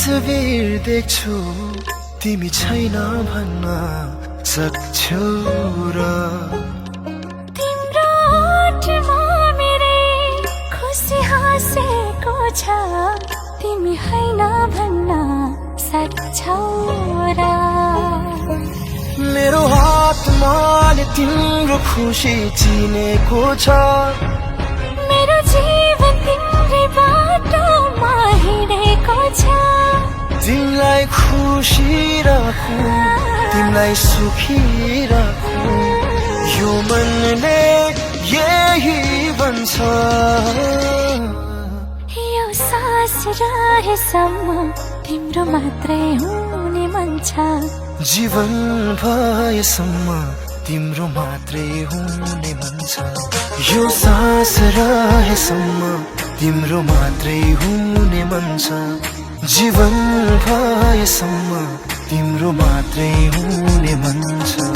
तस्बिर देख्छु तिमी छैन भन्न सक्छौ र तिम्रो ओठमा मेरै खुसी हाँसेको छ तिमी हैन भन्न सक्छौ र मेरो हातमाले तिम्रो खुसी चिनेको छ मेरो जीवन तिम्रै बाटोमा हिँडेको छ तिमीलाई खुसी राखु तिमीलाई सुखी राखु यो मनले यही भन्छ यो सास रहेसम्म तिम्रो मात्रै हुने मन छ जीवन भएसम्म तिम्रो मात्रै हुने मन छ यो सास रहेसम्म तिम्रो मात्रै हुने मन छ जीवन भएसम्म तिम्रो मात्रै हुने मन छ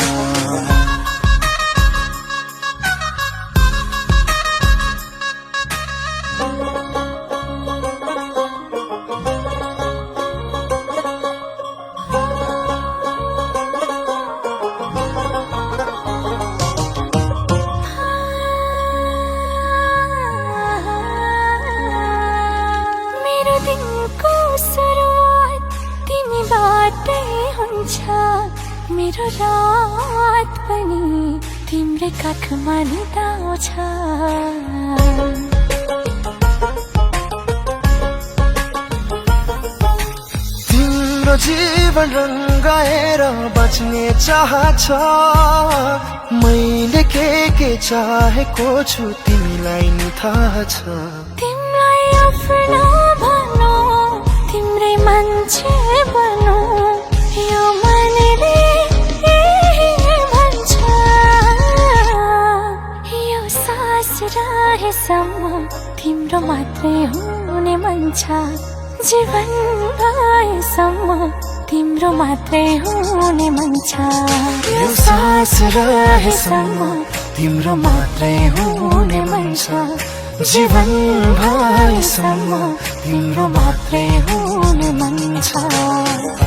दिनको सुरुवात तिमीबाटै हुन्छ मेरो रात पनि तिम्रै काखमा निदाउँछ तिम्रो जीवन रंगाएर बच्ने चाह छ मैले के चाहेको छु तिमीलाई नि थाहा छ तिमीलाई आफ्नो भनौ तिम्रै मान्छे बनौ यो मनले यही भन्छ यो सास रहेसम्म तिम्रो मात्रै हुने मन छ जीवन भएसम्म तिम्रो मात्रै हुने मन छ यो सास रहेसम्म तिम्रो मात्रै हुने मन छ जीवन भएसम्म तिम्रो मात्रै हुने मन छ